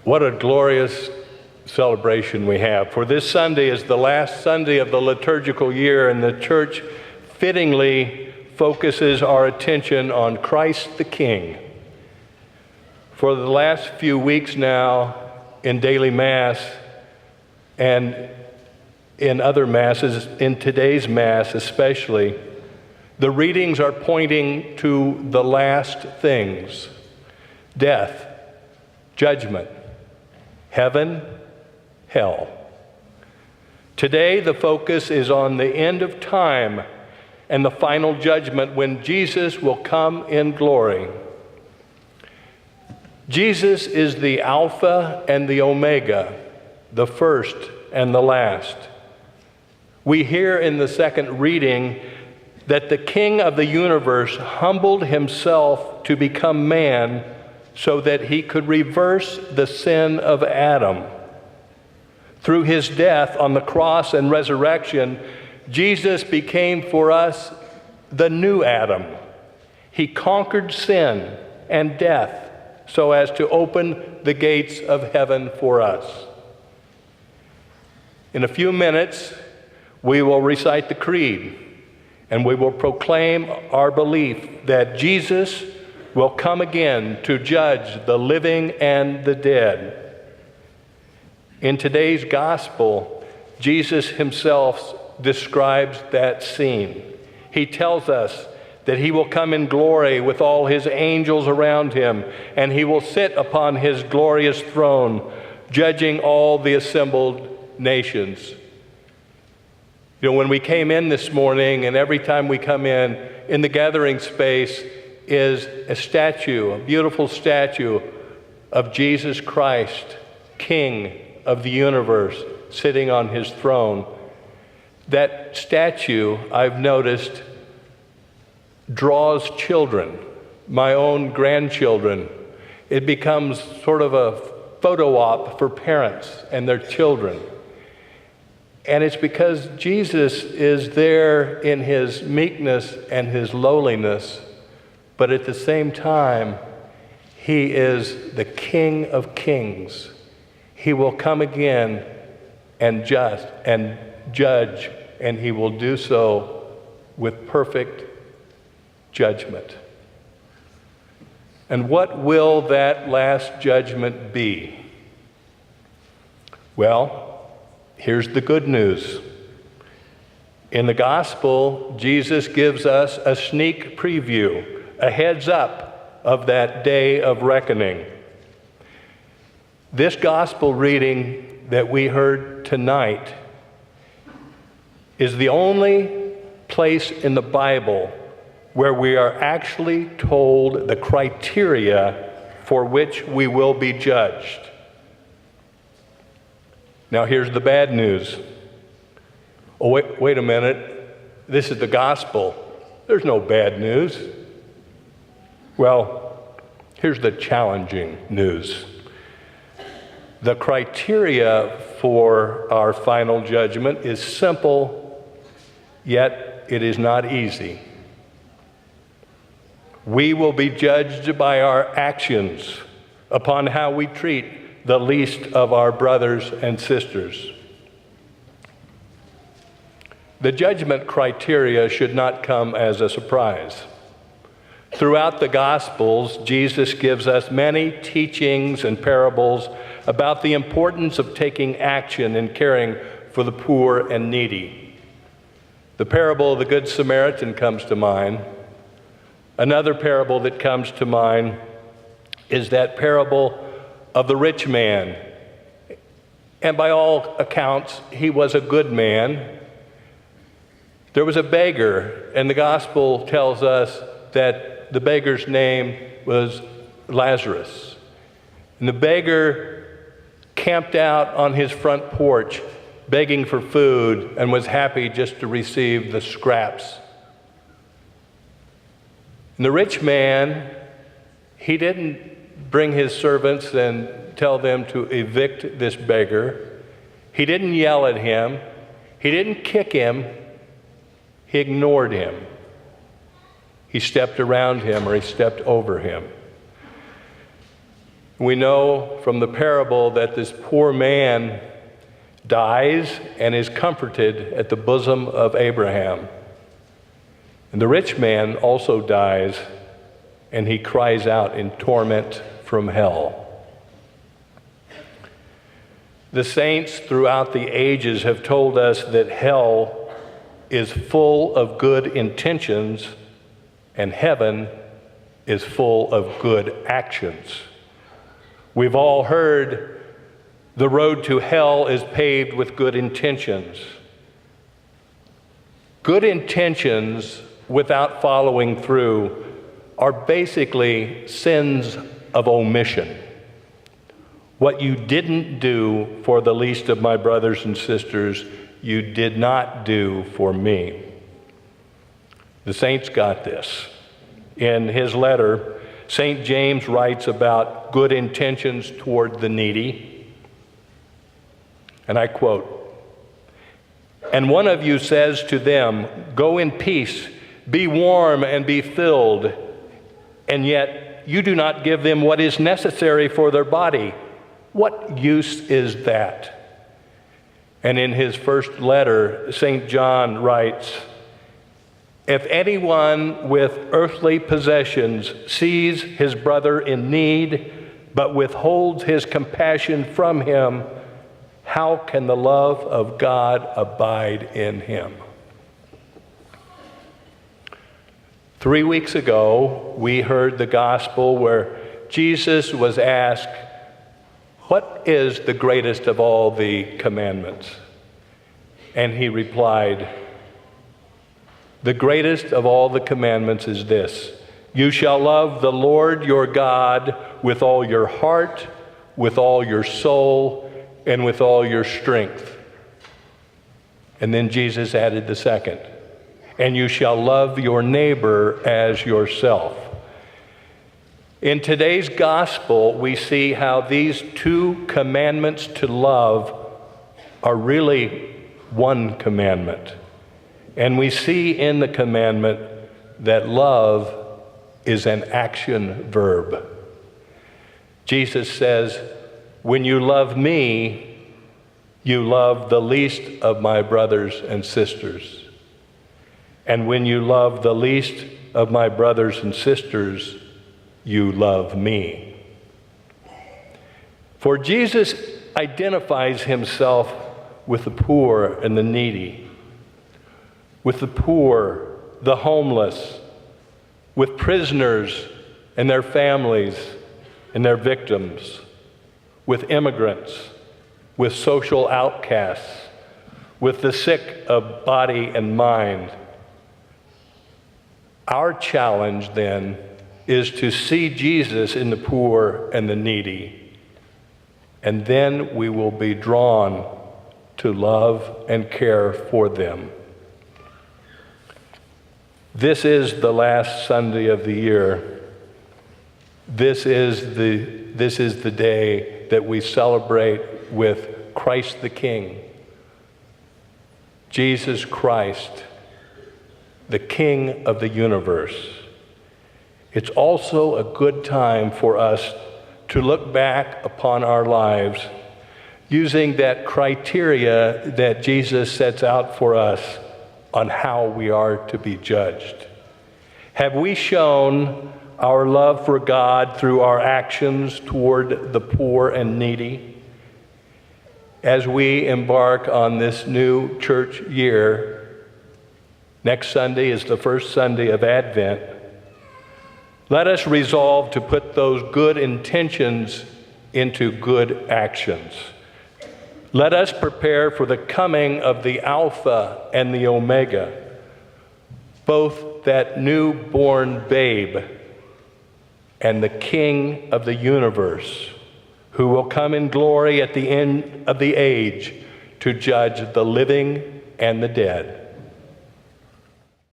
What a glorious celebration we have. For this Sunday is the last Sunday of the liturgical year, and the church fittingly focuses our attention on Christ the King. For the last few weeks now, in daily Mass and in other Masses, in today's Mass especially, the readings are pointing to the last things: death, judgment, heaven, hell. Today, the focus is on the end of time and the final judgment when Jesus will come in glory. Jesus is the Alpha and the Omega, the first and the last. We hear in the second reading that the King of the universe humbled himself to become man so that he could reverse the sin of Adam. Through his death on the cross and resurrection, Jesus became for us the new Adam. He conquered sin and death so as to open the gates of heaven for us. In a few minutes, we will recite the Creed, and we will proclaim our belief that Jesus will come again to judge the living and the dead. In today's gospel, Jesus himself describes that scene. He tells us that he will come in glory with all his angels around him, and he will sit upon his glorious throne, judging all the assembled nations. You know, when we came in this morning, and every time we come in the gathering space is a statue, a beautiful statue of Jesus Christ, King of the universe, sitting on his throne. That statue, I've noticed, draws children, my own grandchildren. It becomes sort of a photo op for parents and their children. And it's because Jesus is there in his meekness and his lowliness, but at the same time, he is the King of Kings. He will come again and judge, and he will do so with perfect judgment. And what will that last judgment be? Well, here's the good news. In the gospel, Jesus gives us a sneak preview, a heads up of that day of reckoning. This gospel reading that we heard tonight is the only place in the Bible where we are actually told the criteria for which we will be judged. Now here's the bad news. Oh, wait a minute. This is the gospel. There's no bad news. Well, here's the challenging news. The criteria for our final judgment is simple, yet it is not easy. We will be judged by our actions upon how we treat the least of our brothers and sisters. The judgment criteria should not come as a surprise. Throughout the Gospels, Jesus gives us many teachings and parables about the importance of taking action and caring for the poor and needy. The parable of the Good Samaritan comes to mind. Another parable that comes to mind is that parable of the rich man. And by all accounts, he was a good man. There was a beggar, and the gospel tells us that the beggar's name was Lazarus. And the beggar camped out on his front porch, begging for food, and was happy just to receive the scraps. And the rich man, he didn't bring his servants and tell them to evict this beggar. He didn't yell at him. He didn't kick him. He ignored him. He stepped around him, or he stepped over him. We know from the parable that this poor man dies and is comforted at the bosom of Abraham. And the rich man also dies, and he cries out in torment from hell. The saints throughout the ages have told us that hell is full of good intentions and heaven is full of good actions. We've all heard the road to hell is paved with good intentions. Good intentions without following through are basically sins of omission. What you didn't do for the least of my brothers and sisters, you did not do for me. The saints got this. In his letter, St. James writes about good intentions toward the needy. And I quote, "And one of you says to them, 'Go in peace, be warm and be filled,' and yet you do not give them what is necessary for their body. What use is that?" And in his first letter, St. John writes, "If anyone with earthly possessions sees his brother in need, but withholds his compassion from him, how can the love of God abide in him?" 3 weeks ago, we heard the gospel where Jesus was asked, "What is the greatest of all the commandments?" And he replied, "The greatest of all the commandments is this: you shall love the Lord your God with all your heart, with all your soul, and with all your strength." And then Jesus added the second, "And you shall love your neighbor as yourself." In today's gospel, we see how these two commandments to love are really one commandment. And we see in the commandment that love is an action verb. Jesus says, "When you love me, you love the least of my brothers and sisters. And when you love the least of my brothers and sisters, you love me." For Jesus identifies himself with the poor and the needy, with the poor, the homeless, with prisoners and their families and their victims, with immigrants, with social outcasts, with the sick of body and mind. Our challenge then is to see Jesus in the poor and the needy, and then we will be drawn to love and care for them. This is the last Sunday of the year. This is the day that we celebrate with Christ the King, Jesus Christ, the King of the universe. It's also a good time for us to look back upon our lives using that criteria that Jesus sets out for us on how we are to be judged. Have we shown our love for God through our actions toward the poor and needy? As we embark on this new church year, next Sunday is the first Sunday of Advent. Let us resolve to put those good intentions into good actions. Let us prepare for the coming of the Alpha and the Omega, both that newborn babe and the King of the universe, who will come in glory at the end of the age to judge the living and the dead.